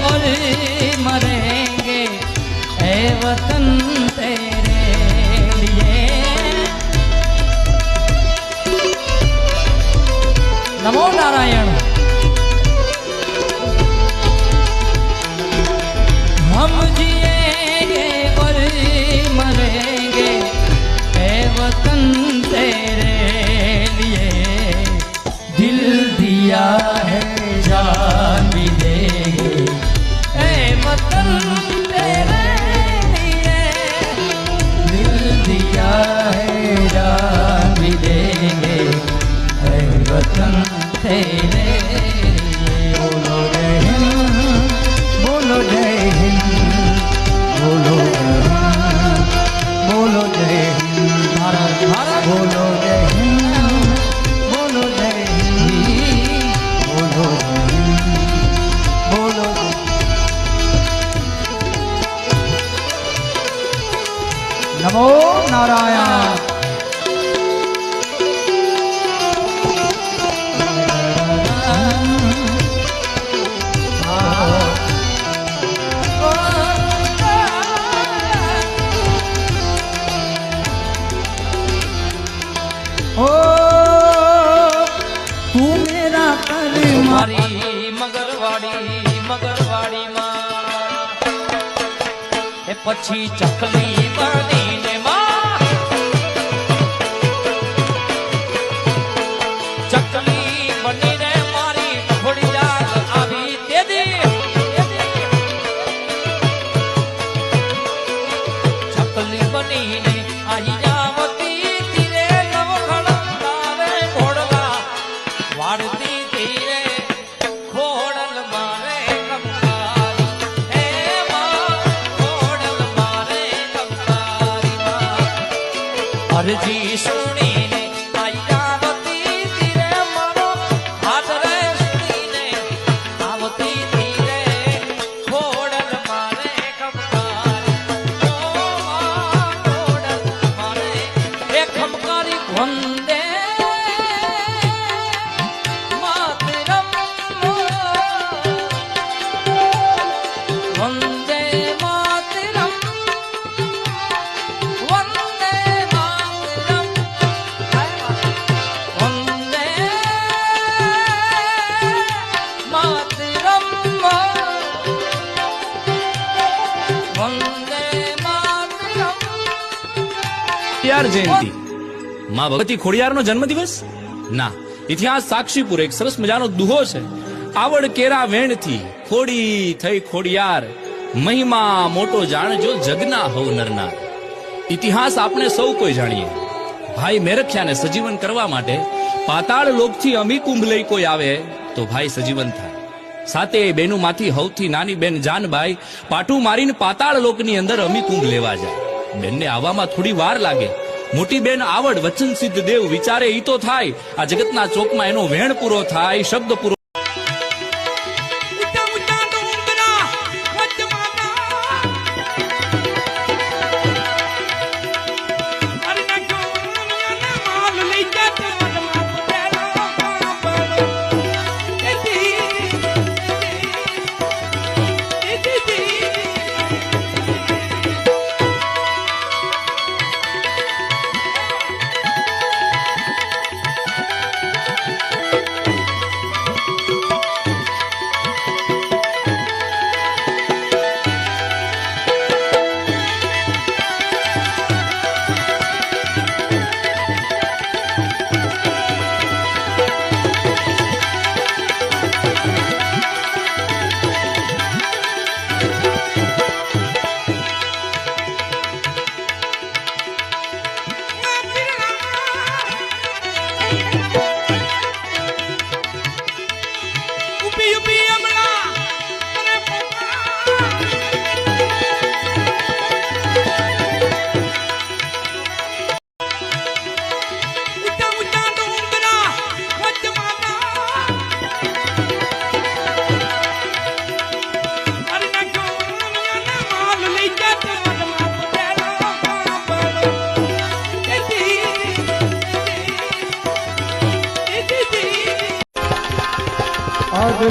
और मरेंगे ए वतन तेरे लिए। नमो नारायण। हम जिएंगे और मरेंगे ए वतन तेरे लिए। दिल दिया है जान भी देंगे ए वतन तेरे लिए। दिल दिया है जान भी देंगे ए वतन तेरे लिए। बोलो जय हिंद, बोलो जय हिंद, बोलो जय हिंद, बोलो जय हिंद भारत भारत। बोलो जय हिंद, बोलो जय हिंद, बोलो जय हिंद, बोलो जय। नमो नारायण। ओ तू मेरा कर मारी मगरवाड़ी मां ए पछी चकली बनी ने मां। चकली बनी ने मारी थोड़ी याद आवी दे दी। चकली बनी ने आई आवती तीरे नवखड़ लावे घोड़ला वाड़ती तीरे घोड़ल मारे कमकारी। हे मां घोड़ल मारे कमकारी मां। अर्जी सुनी ने आई आवती तीरे मारो हाथ रे सुनी ने आवती तीरे घोड़ल मारे कमकारी। ओ मां घोड़ल मारे हे कमकारी। वंदे मातरम, वंदे मातरम, वंदे मातरम, वंदे मातरम, वंदे मातरम। ખોડિયાર જયંતિ, માં ભગવતી ખોડિયારનો જન્મદિવસ ના ઇતિહાસ સાક્ષીપુર એક સરસ મજાનો દુહો છે. આવડ કેરા વેણથી ખોડી થઈ ખોડિયાર, મહિમા મોટો જાણજો જગના હવ નરનાર. ઇતિહાસ આપણે સૌ કોઈ જાણીએ. ભાઈ મેરખ્યાને સજીવન કરવા માટે પાતાળ લોકથી અમી કુંભ લઈ કોઈ આવે તો ભાઈ સજીવન થાય. સાતે બેનું માંથી હવથી નાની બેન જાનબાઈ પાટું મારીને પાતાળ લોકની અંદર અમી કુંભ લેવા જાય. બેનને આવવામાં થોડી વાર લાગે. મોટી બેન આવડ વચન સિદ્ધ દેવ વિચારે ઈ તો થાય આ જગતના ચોકમાં એનો વેણ પૂરો થાય, શબ્દ પૂરો.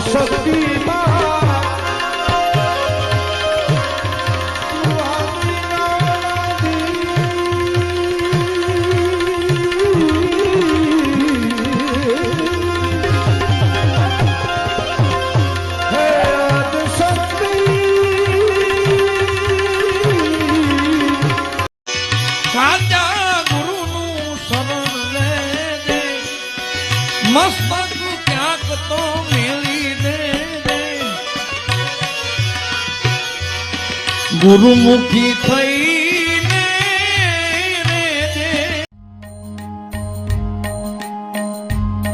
शक्ति ગુરુમુખી થઈને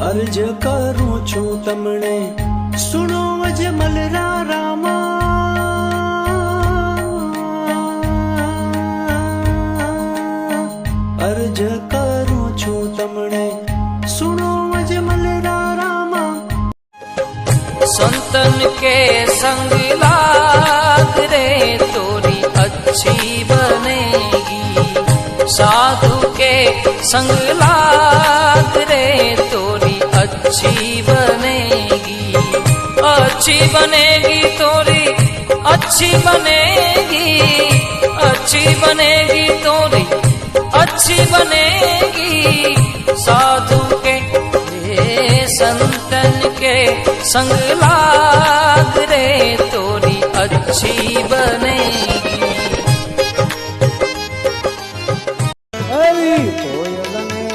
અરજ કરું છું તમને સુનો અજમલ રામા અરજ કરું છું તમને સુનો અજમલ રામા संतन के संग लाग रे तोरी अच्छी बनेगी साधु के संग लाग रे तोरी अच्छी बनेगी अच्छी बनेगी तोरी अच्छी बनेगी अच्छी बनेगी तोरी अच्छी बनेगी साधु के संतन के संग लाग रे तोरी अच्छी बनेगी હરી કોયલને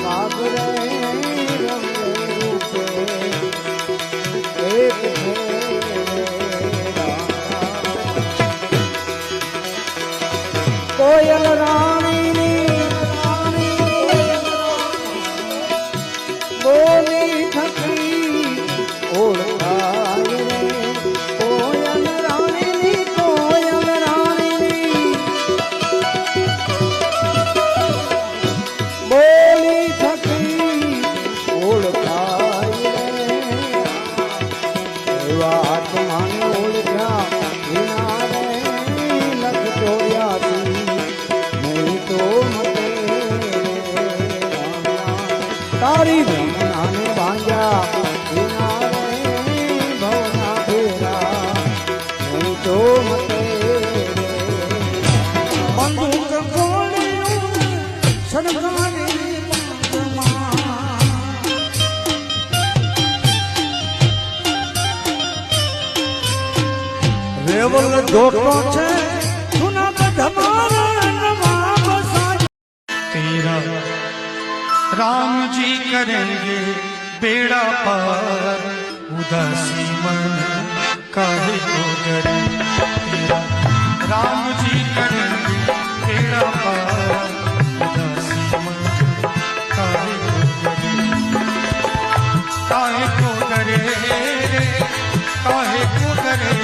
સાગરે રંગે રૂપે એક કોયલ રાણીની બોલી થકી ઓળખાય રે કોયલ રાણીની બોલી થકી ઓળખાય રે એવા આત્માને ઓળખ્યા વિના રે લખ ચોર્યાસી નહીં તો મતે તારી ભ્રમણાને ભાંગ્યા વિના રે ભવના ફેરા નહીં તો મતે બંદૂક ગોળીઓ સનગાની રેવલ જોતો છે જૂનાગઢ મારા નવાબ સાજ तेरा राम जी करेंगे बेड़ा पार उदासी मन काहे को डरे तेरा राम जी करेंगे बेड़ा पार उदासी मन काहे को डरे काहे को डरे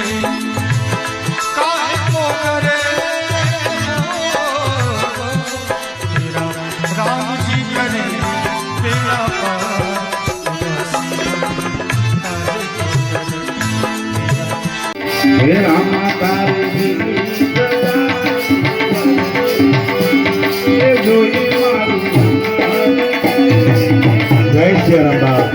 काहे को डरे तेरा राम जी करे बेड़ा पार उदासी काहे को डरे हे रामा तारी जोई मारू जय श्री राम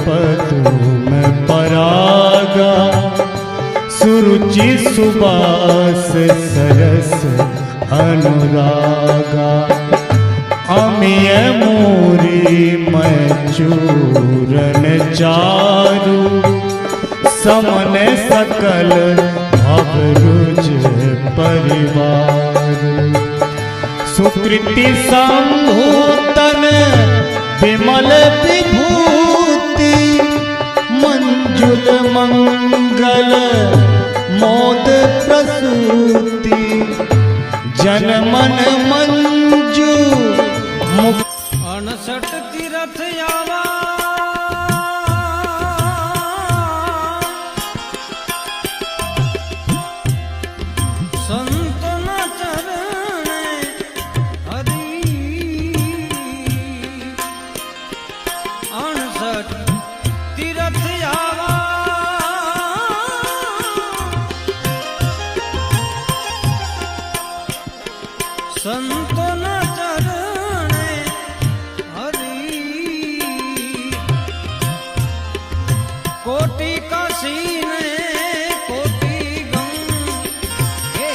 पद में परागा सुरुचि सुबास सरस अनुरागा अमिय मोरी मैं चूरन चारु समन सकल भवरुज परिवार सुकृति संभूतन विमल विभूति मंजुल मंगल मोद प्रसूति जन मन मंजू मुख 68 तीरथ आवा संतना चरणे हरि 68 तीरथ आवा संतना चरणे हरि कोटि काशी ने कोटि गंगे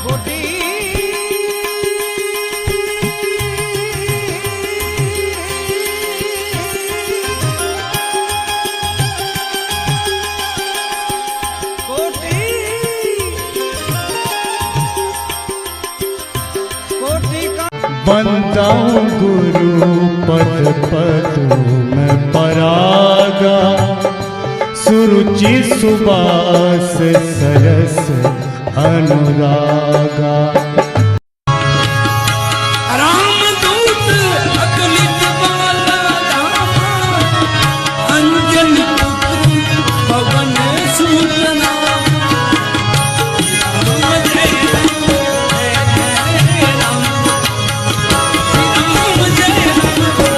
कोटि कोटि बंदाऊं गुरु पद पद में परागा सुरुचि सुबास सरस अनुरागा रामदूत अगलित बाला रामा अंजन पुत्र पवन सूतना राम जय राम जय राम राम जय राम जय राम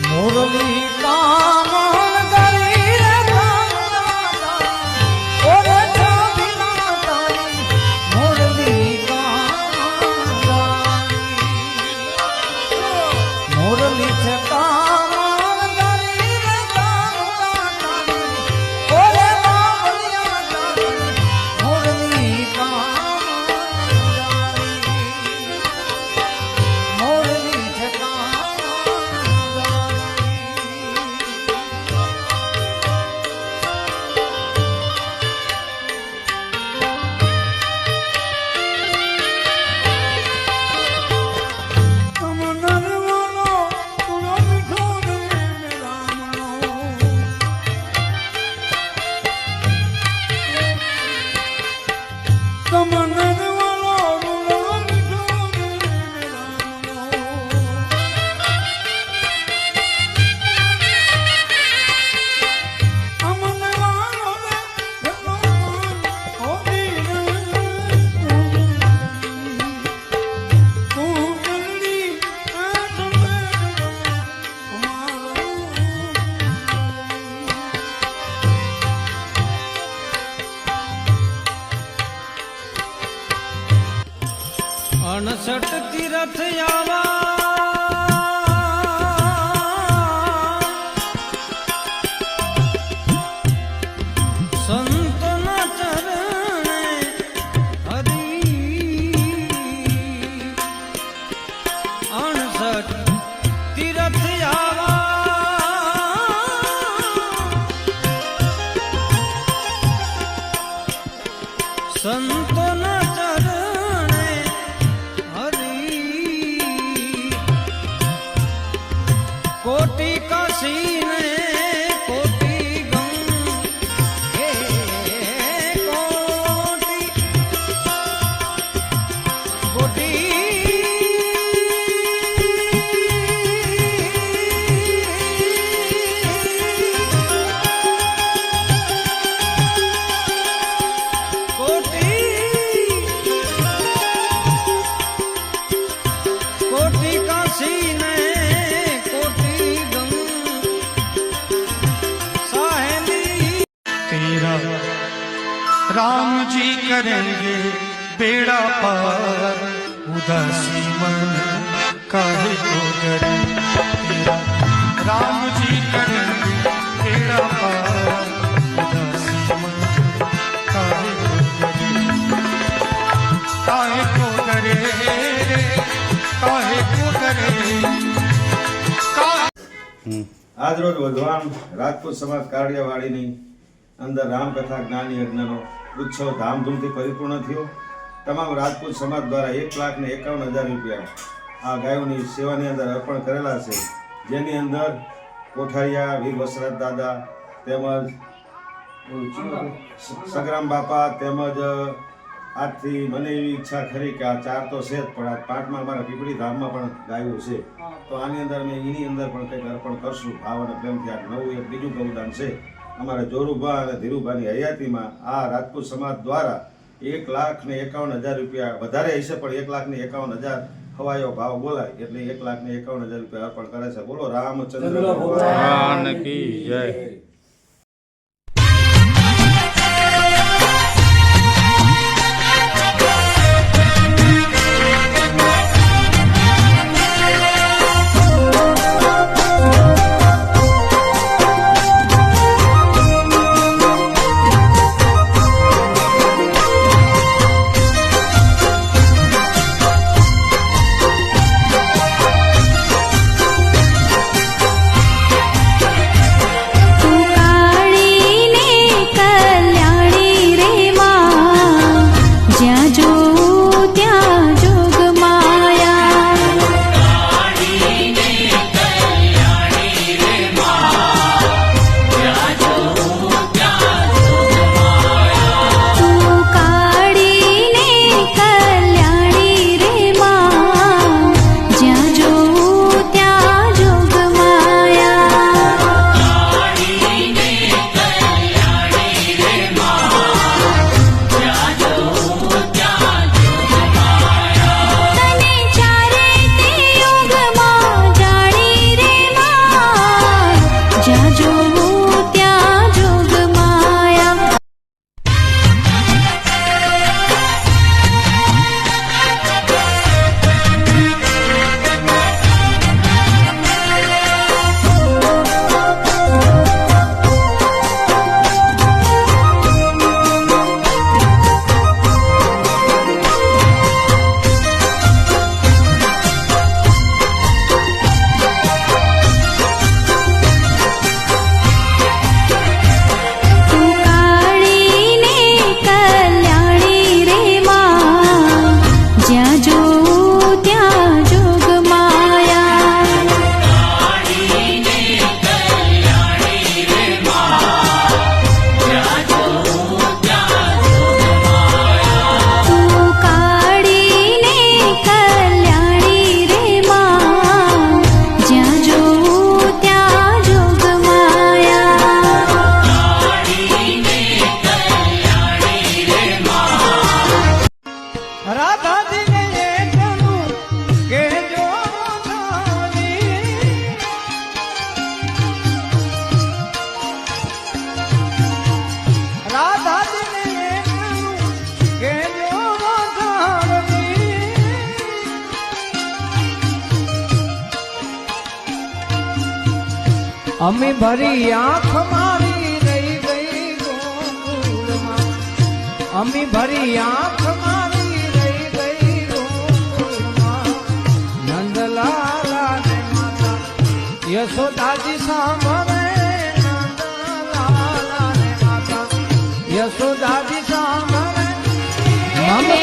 मुरली कामण करी रे कामना और छबिना तारी मुरली कामण मुरली छे कामण करी रे कामना और बावलिया तारी मुरली कामण मुरली छे अणसठ तीरथ आवा संतना चरणे हरि 68 तीरथ आवा संतना चरणे कोटि काशी ने कोटि गंगे कोटि कोटि जी करेंगे बेड़ा पार उदासी मन काहे को डरे तेरा राम जी करेंगे बेड़ा पार उदासी मन काहे को डरे काहे को डरे આજ રોજ વધવાન રાજપૂત સમાજ કાળિયાવાડીની અંદર રામકથા જ્ઞાન યજ્ઞનો ઉત્સવ ધામધૂમથી પરિપૂર્ણ થયો. તમામ રાજપૂત સમાજ દ્વારા 1,51,000 રૂપિયા આ ગાયોની સેવાની અંદર અર્પણ કરેલા છે, જેની અંદર કોઠારિયા વીર વસરાજ દાદા તેમજ સગરામ બાપા તેમજ આજથી મને એવી ઈચ્છા ખરી કે આ 4 તો છે જ, પણ આ 5માં અમારા પીપળી ધામમાં પણ ગાયો છે, તો આની અંદર અમે એની અંદર પણ કંઈક અર્પણ કરશું ભાવ અને પ્રેમથી. આ નવું એક બીજું ગૌદાન છે અમારા જોરુભા અને ધીરુભાની હયાતીમાં. આ રાજપૂત સમાજ દ્વારા 1,51,000 રૂપિયા વધારે હશે, પણ 1,51,000 હવાયો ભાવ બોલાય એટલે 1,51,000 રૂપિયા અર્પણ કરે છે. બોલો રામચંદ્ર ભગવાન કી જય. અમે ભરી આંખ મારી રહી ગઈ ગોકુળમાં, અમે ભરી આંખ મારી રહી ગઈ ગોકુળમાં. નંદલાલા ને માતા યશોદાજી સાંભળે, નંદલાલા ને માતા યશોદાજી સાંભળે. મમે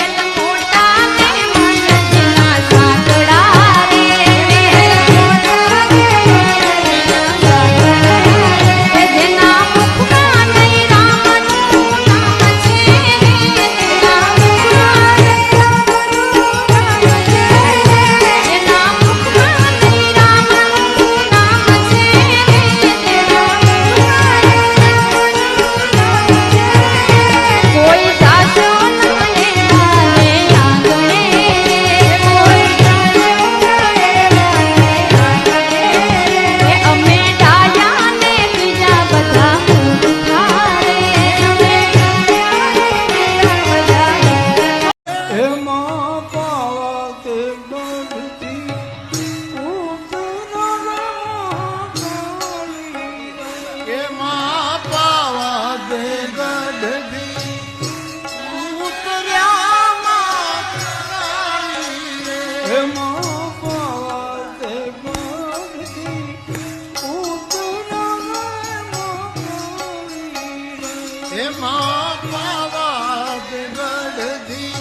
નથી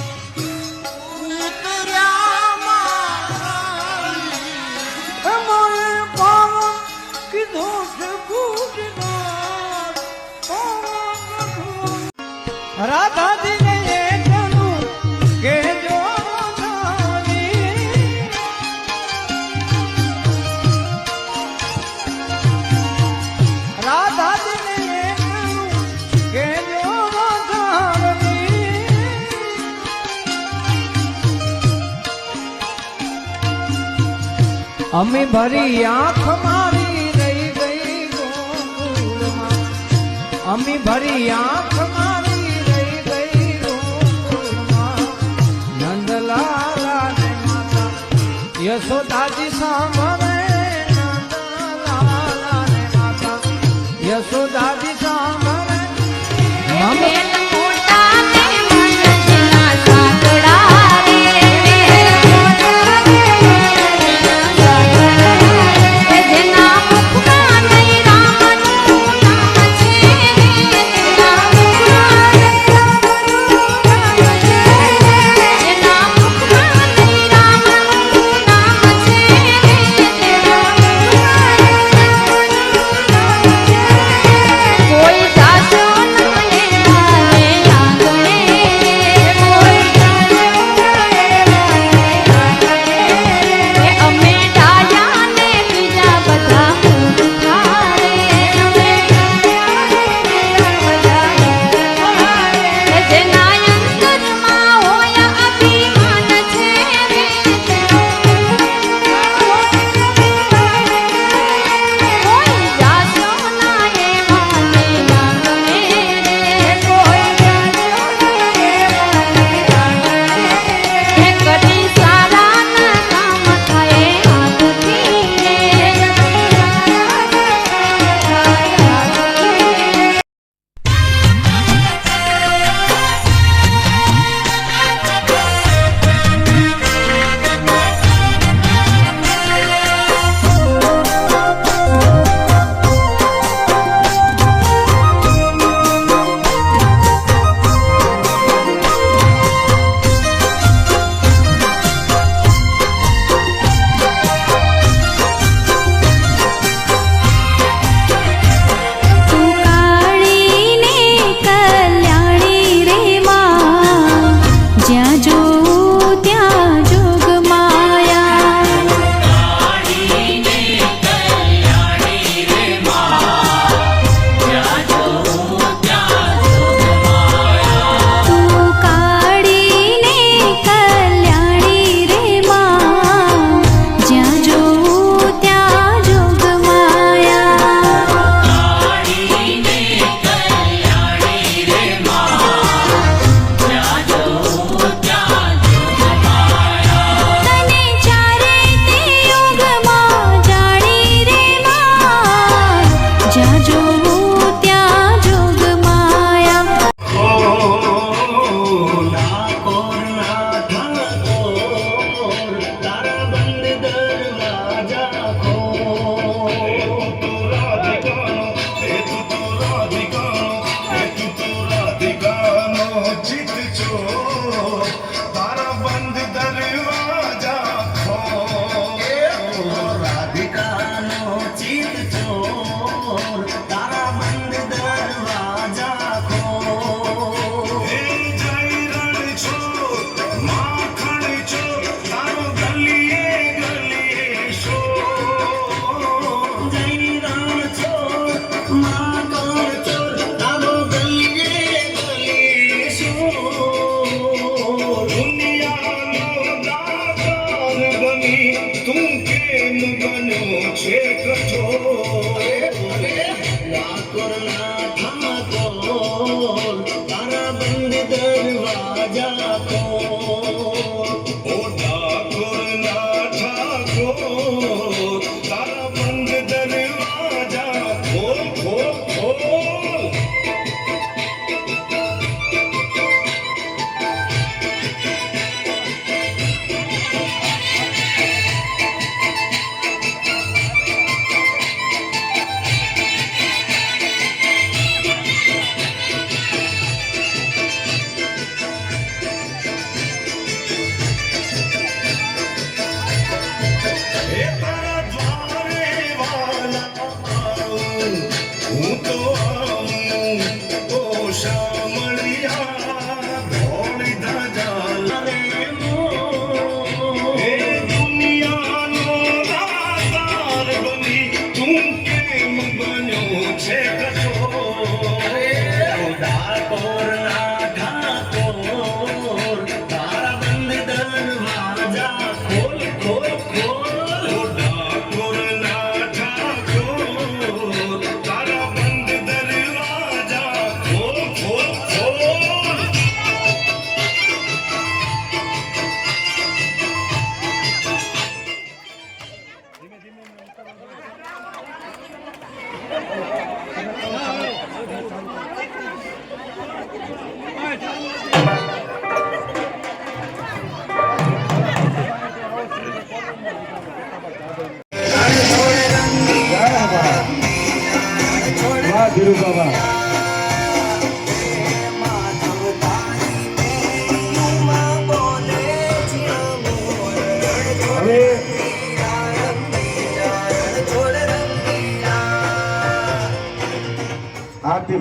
ઉતર્યા મારી મોએ પાવન કીધો છે કૂટનાર રાધાજીને એકલું કહેજો અમે ભરી આંખ મારી રહી ગઈ ગોકુળમાં અમે ભરી આંખ મારી રહી ગઈ ગોકુળમાં નંદલાલા ને માતા યશોદાજી સાંભળે નંદલાલા ને માતા યશોદાજી સાંભળે મમ્મી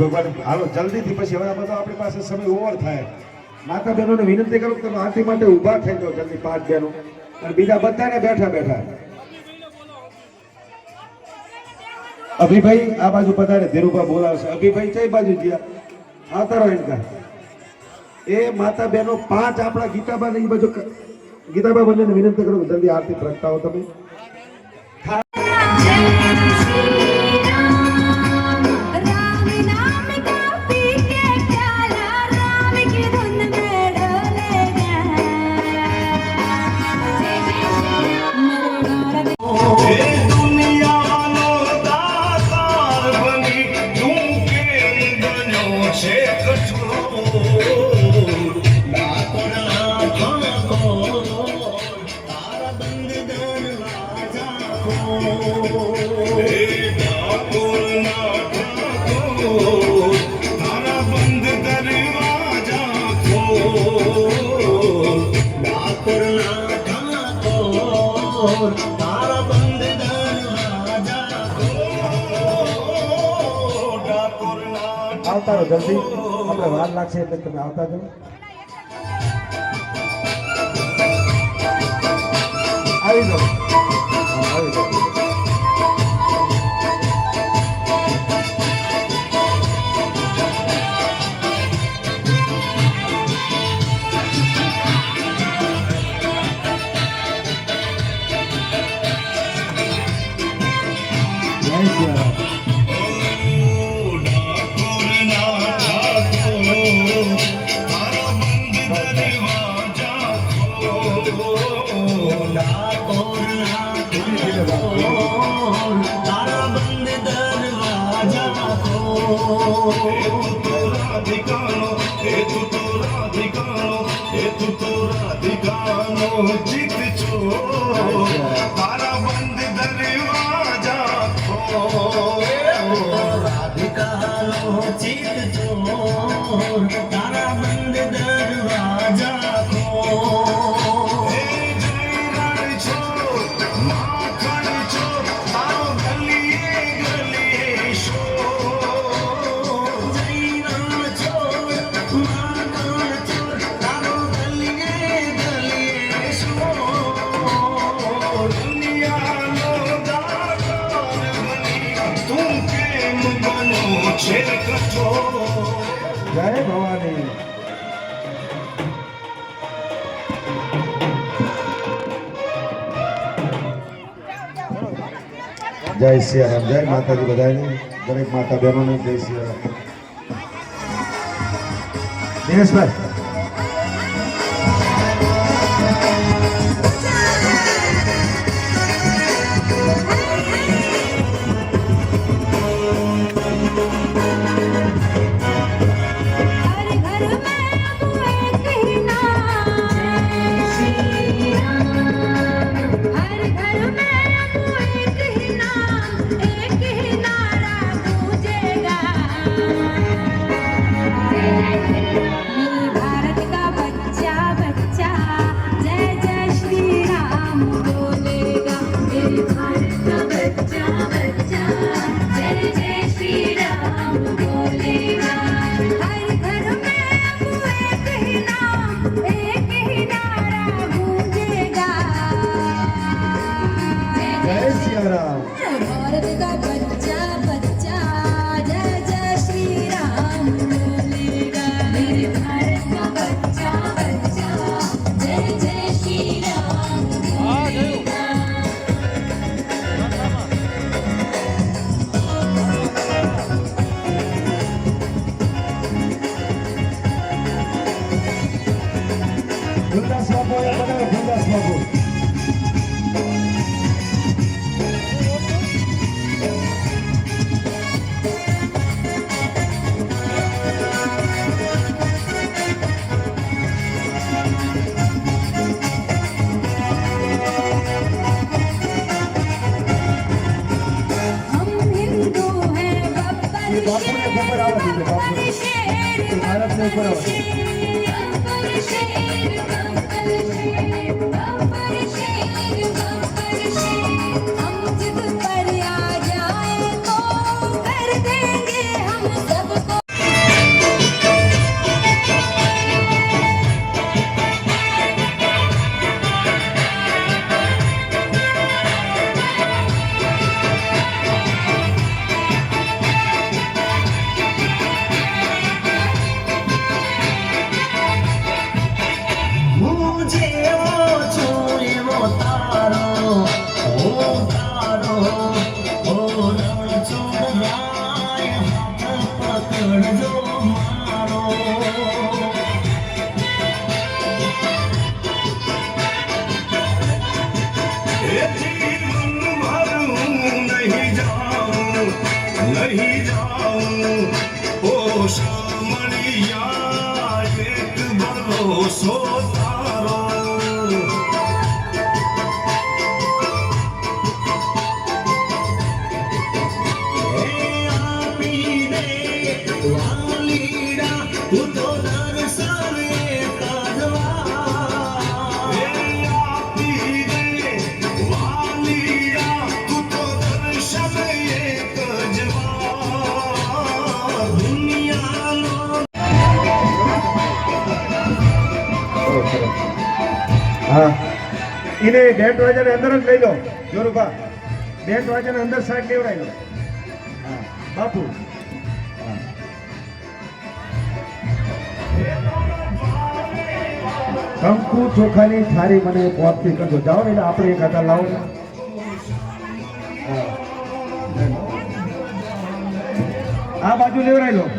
ભગવાન હાલો જલ્દીથી પછી હવે આ બધો આપણી પાસે સમય ઓવર થાય માતા બહેનોને વિનંતી કરું કે તમે આરતી માટે ઊભા થઈ જાઓ જલ્દી 5 બહેનો અને બીજા બધાને બેઠા બેઠા અભિભાઈ આ બાજુ પધારે ધીરુભા બોલાવશે અભિભાઈ કઈ બાજુ ગયા આવતા રહો એનકા એ માતા બહેનો 5 આપણા ગીતાબા ને એ બાજુ ગીતાબા બંનેને વિનંતી કરું જલ્દી આરતી પ્રગટાવો તમે આવતા રહો જલ્દી આપણે વાર લાગશે એટલે તમે આવતા જાઓ આવી જાઓ આવી જાઓ જય ભવાની જય સિયારામ જય માતાજી બધાને દરેક માતા બહેનોને જય સિયારામ દિનેશભાઈ शेर ભરોસો તારો હા એને બેન્ટ વાજાને અંદર જ લઈ લો જોરુભા બેન્ટ વાજાને અંદર સાઈડ લેવડાવી લો હા બાપુ કંકુ ચોખાની થાળી મને પોતથી કરજો જાઓ ને એટલે આપણે એક હાથા લાવો ને આ બાજુ લેવડાવી લો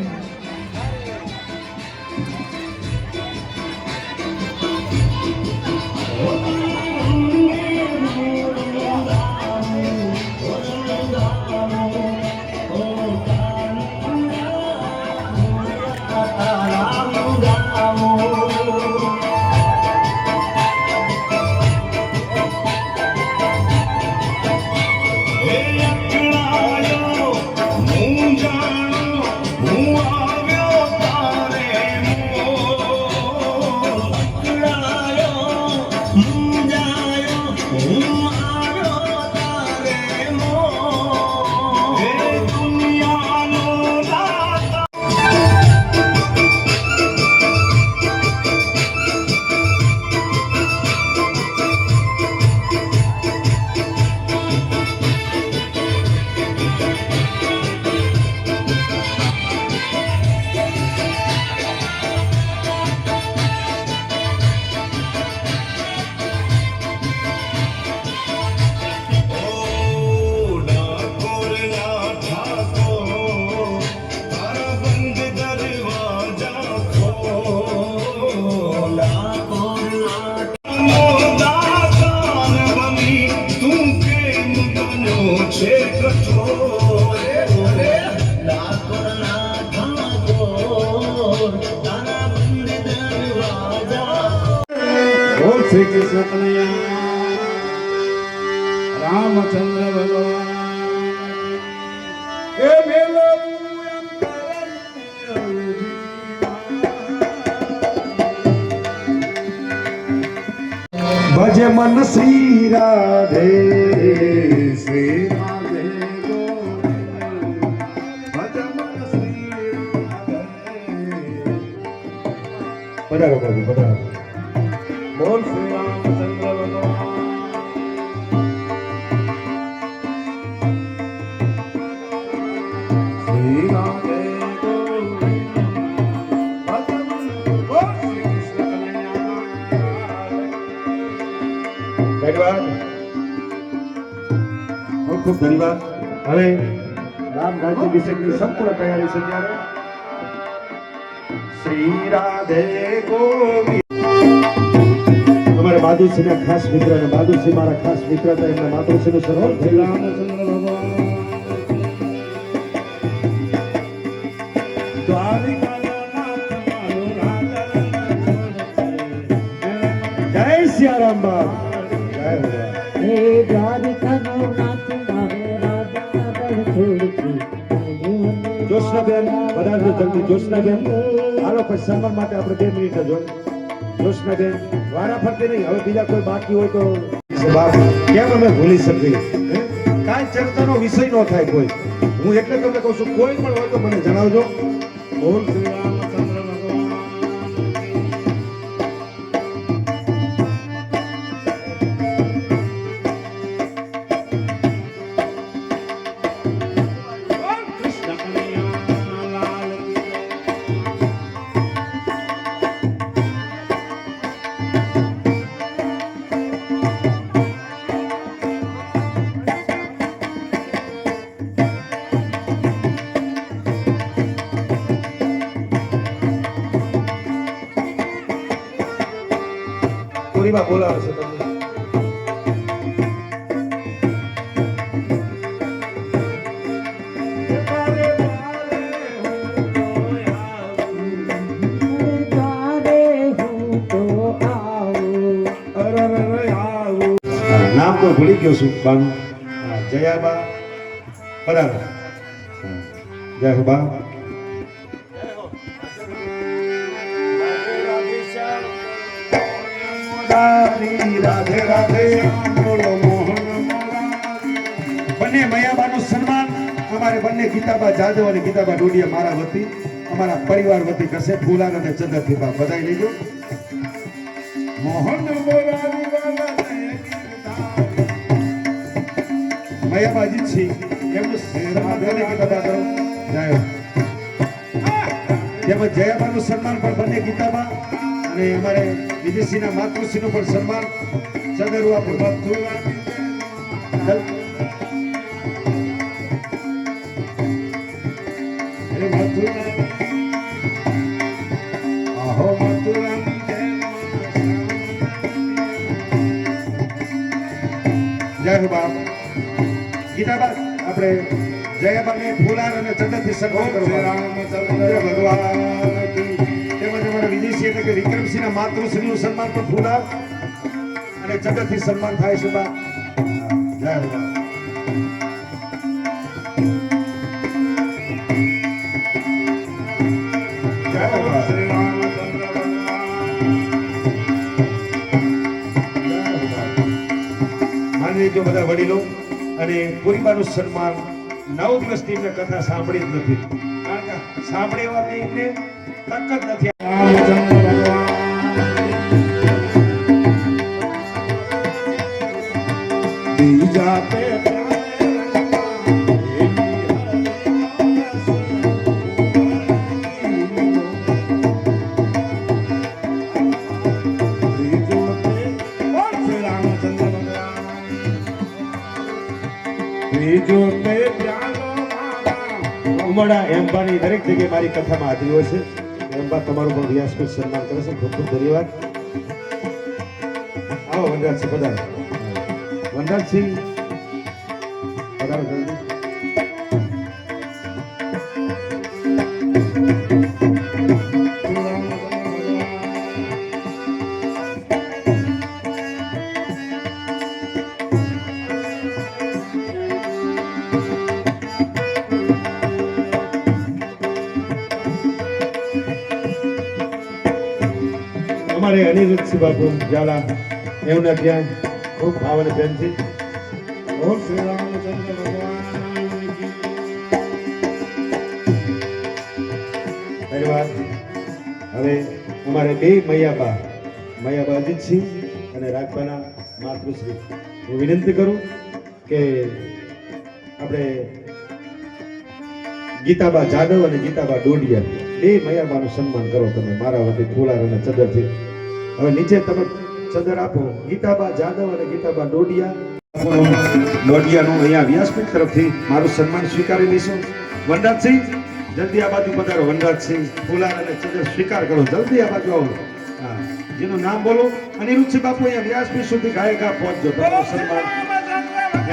શ્રી કૃષ્ણ કનૈયા રામચંદ્ર ભગવાન એ ભજ મન શ્રી રાધે શ્રી રાધે ભજ મન શ્રી રાધે પધારો બાબુ પધારો બોલ શ્રી રામચંદ્ર ભગવાન શ્રી રાધે ધન્યવાદ ખૂબ ધન્યવાદ હવે રામ રાજ્ય અભિષેકની સંપૂર્ણ તૈયારી છે ત્યારે શ્રી રાધે ગોવિંદ માધુશ્રીના ખાસ મિત્ર અને માધુશ્રી મારા ખાસ મિત્ર હતા એમના માતૃશ્રીનું સરોવર શ્રી રામચંદ્ર ભગવાન જય સિયારામ બાપ જય જોશનાબેન બધા જલ્દી જોશનાબેન હાલો પછી સન્માન માટે આપણે 2 મિનિટ જ હોય જોશનાબેન વારા ફરતી નહીં હવે બીજા કોઈ બાકી હોય તો કેમ અમે ભૂલી શકીએ કાંઈ ચર્ચાનો વિષય ન થાય કોઈ હું એટલે તમને કહું છું કોઈ પણ હોય તો મને જણાવજો બોલ શ્રી રામચંદ્ર પૂરીમાં બોલાવે છે તમને નામ તો ભૂલી ગયો છું બાનું. હા, જયાબા પધારો. હા, જય હો બા. રાધે રાધે બોલો મોહન બંને મયાબાનું સન્માન અમારે બંને ગીતાબા જાદવ અને ગીતાબા ડોડિયા મારા વતી અમારા પરિવાર વતી કરશે. ફૂલાર અને ચંદ્રથી બા બધાઈ લેજો. મોહન મોરારી મયાબાજી છે એમનું સન્માન બંને ગીતાબા કરો. જય હો. તેમજ જયાબાનું સન્માન પણ બંને ગીતાબા અને અમારે વિદેશીના માતૃશ્રીનું પણ સન્માન ચંદ્રુ આપો. જય હો બાપ. ગીતાબા આપણે જયાબાને ફૂલાર અને ચંદ્રથી સન્માન કરવા ભગવાન તેમજ અમારા વિદેશી એટલે કે વિક્રમસિંહના માતૃશ્રીનું સન્માન પણ ફૂલાર અને ચંદ્રથી સન્માન થાય છે બા. જય હો બાપ. જય હો બાપ. માની લેજો બધા વડીલો અને પૂરીબાનું સન્માન 9 દિવસથી એમને કથા સાંભળી જ નથી, કારણ કે સાંભળેવા એમને તક જ નથી. બીજા પે ઉમડા એમ્બાની દરેક જગ્યાએ મારી કથામાં હાજરી હોય છે. એમ્બા તમારું પણ વ્યાસપીઠ સન્માન કરે છે. ખૂબ ખૂબ ધન્યવાદ. આવો વનરાજસિંહ પધારો. વનરાજસિંહ પધારો જલ્દી. અમારે અનિરુદ્ધસિંહ બાપુ ઝાલા એમના ત્યાં ખૂબ ભાવ અને પ્રેમથી ઓમ શ્રી રામચંદ્ર ભગવાન કી ધન્યવાદ. હવે અમારે બે મયાબા અજીતસિંહ અને રાજપાના માતૃશ્રી હું વિનંતી કરું કે આપણે ગીતાબા જાદવ અને ગીતાબા ડોડિયા બે મયાબાનું સન્માન કરો તમે મારા વતી ફૂલાર અને ચદરથી. હવે નીચે તમે ચદર આપો. ગીતાબા જાદવ અને ગીતાબા ડોડિયાનું અહીંયા વ્યાસપીઠ તરફથી મારું સન્માન સ્વીકારી લઈશું. વનરાજસિંહ જલ્દી આ બાજુ પધારો. વનરાજસિંહ ફૂલાર અને ચદર સ્વીકાર કરો. જલ્દી આ બાજુ આવો. હા, જેનું નામ બોલો. અનિરુદ્ધસિંહ બાપુ અહીંયા વ્યાસપીઠ સુધી ગાયકા પહોંચજો. તમારું સન્માન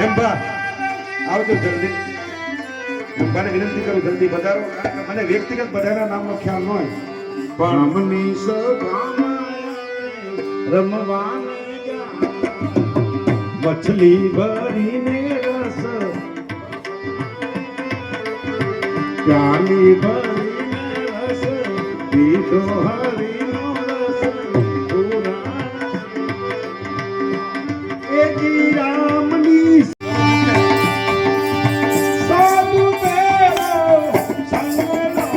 એમ્બા આવજો જલ્દી. એમ્બાને વિનંતી કરું જલ્દી પધારો, કારણ કે મને વ્યક્તિગત બધાના નામનો ખ્યાલ ન હોય. પણ અમની સભામાં રમવાને મછલી ભરીને રસ પ્યાલી ભરીને રસ પીધો હરીનો રસ પુરાણ એકી રામની સાધુ મેરો સંગનો મેરો.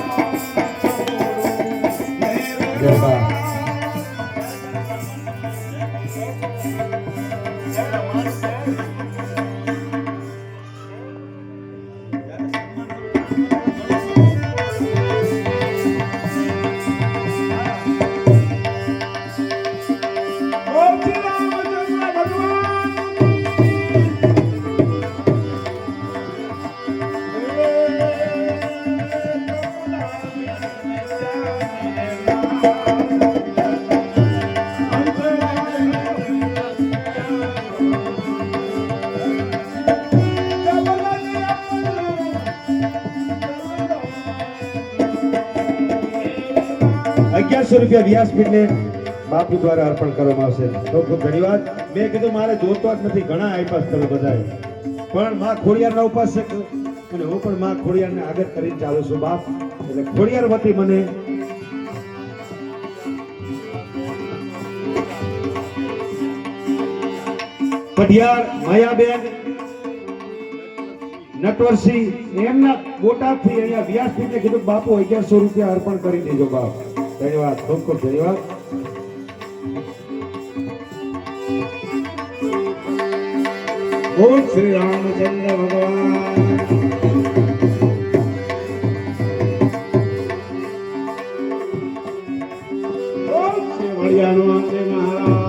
₹1100 વ્યાસપીઠને બાપુ દ્વારા અર્પણ કરવામાં આવશે. ખૂબ ખૂબ ધન્યવાદ. મેં કીધું મારે જોતો જ નથી, ઘણા આપ્યા તમે બધાએ, પણ માં ખોડિયારના ઉપાસક અને હું પણ માં ખોડિયારને આગળ કરીને ચાલું છું બાપ. એટલે ખોડિયાર વતી મને પઢિયાર માયાબેન નટવરસિંહ એમના બોટાદથી અહીંયા વ્યાસપીઠે કીધું બાપુ 1100 રૂપિયા અર્પણ કરી દેજો બાપ. ધન્યવાદ, ખૂબ ખૂબ ધન્યવાદ. ઓમ શ્રી રામચંદ્ર ભગવાન. ઓમ શ્રી વડિયાનો અંબે મહારાજ.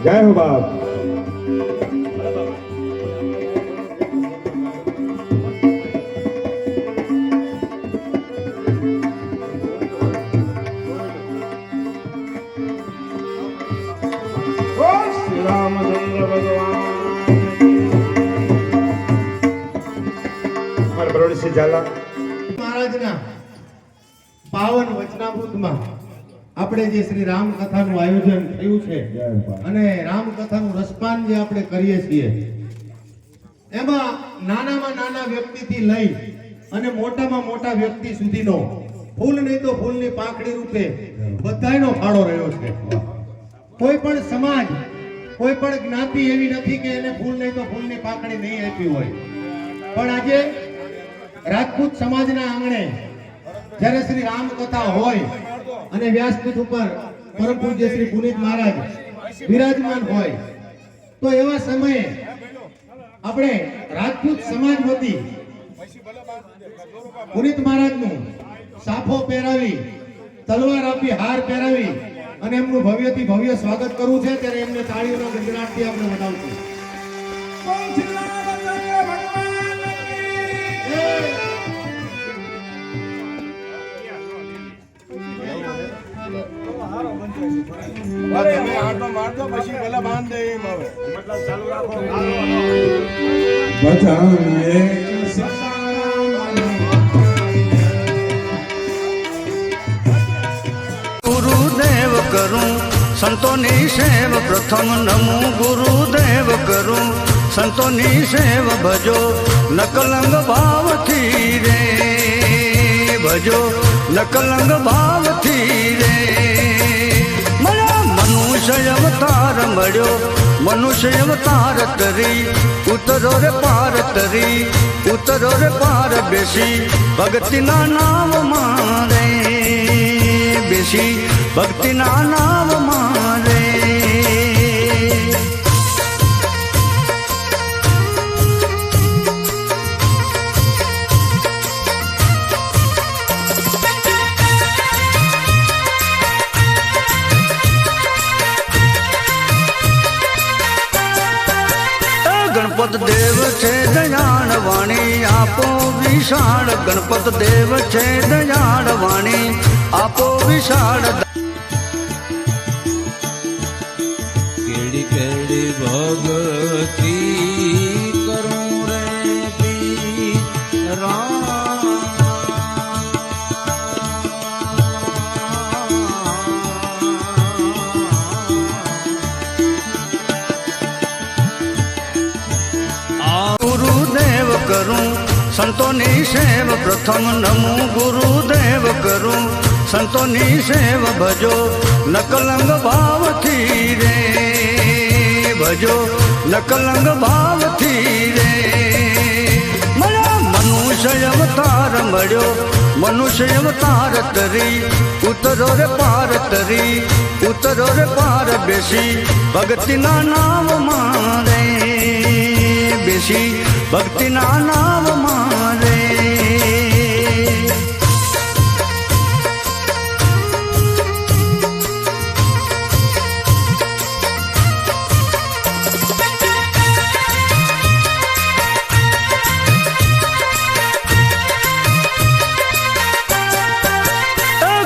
જય હો બાપ. શ્રી રામચંદ્ર ભગવાન. અમારા બરોડીસિંહ ઝાલા મહારાજના પાવન વચનામૃતમાં આપણે જે શ્રી રામ કથાનું આયોજન થયું છે અને રામ કથાનું રસપાન જે આપણે કરીએ છીએ એમાં નાનામાં નાના વ્યક્તિથી લઈ અને મોટામાં મોટા વ્યક્તિ સુધીનો ફૂલ નહીં તો ફૂલની પાંખડી રૂપે બધાયનો ફાળો રહ્યો છે. કોઈ પણ સમાજ, કોઈ પણ જ્ઞાતિ એવી નથી કે એને ફૂલ નહીં તો ફૂલની પાંખડી નહીં આપી હોય, પણ આજે રાજપૂત સમાજના આંગણે જ્યારે શ્રી રામ કથા હોય અને વ્યાસપીઠ ઉપર પરમ પૂજ્ય શ્રી પુનિત મહારાજ વિરાજમાન હોય તો એવા સમયે આપણે રાજપૂત સમાજ વતી પુનિત મહારાજનું સાફો પહેરાવી, તલવાર આપી, હાર પહેરાવી અને એમનું ભવ્યથી ભવ્ય સ્વાગત કરવું છે. ત્યારે એમને તાળીઓના ગણગણાટથી આપણે વધાવશું. ગુરુદેવ કરું સંતોની સેવ પ્રથમ નમો ગુરુદેવ કરું સંતોની સેવ ભજો નકલંગ ભાવથી રે ભજો નકલંગ ભાવથી રે મનુષ્ય અવતાર મળ્યો મનુષ્ય અવતાર તરી ઉતરો રે પાર તરી ઉતરો રે પાર બેસી ભક્તિના નામ મારે બેસી ભક્તિના નામ મારે ગણપત દેવ છે દયાળ વાણી આપો વિશાળ ગણપત દેવ છે દયાળ વાણી આપો વિશાળ કેડી કેડી ભગતી કરું રે પી ગુરુદેવ કરું સંતોની સેવ પ્રથમ નમો ગુરુદેવ કરું સંતોની સેવ ભજો નકલંગ ભાવથી રે ભજો નકલંગ ભાવથી રે મનુષ્ય અવતાર મળ્યો મનુષ્ય અવતાર તરી ઉતરો રે પાર તરી ઉતરો રે પાર બેસી ભક્તિના નામ મારે બેસી ભક્તિના નામ મારે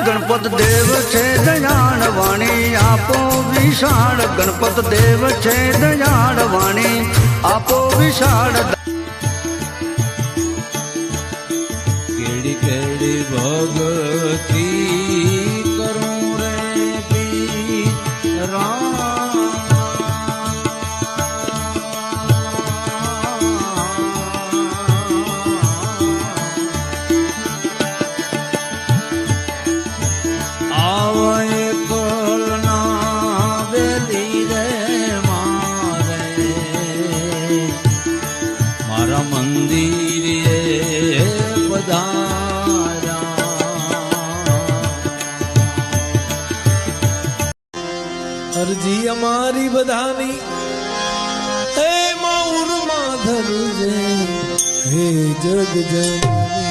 ગણપત દેવ છે દયાળ વાણી આપો વિશાળ ગણપત દેવ છે દયાળ વાણી આપો વિશાળ કેડી કેડી ભગતી કરું રે પી આવે કલના બેલી રે મારા મંદિરે અરજી અમારી બધાની હે માઉર માધર હે જગ જનની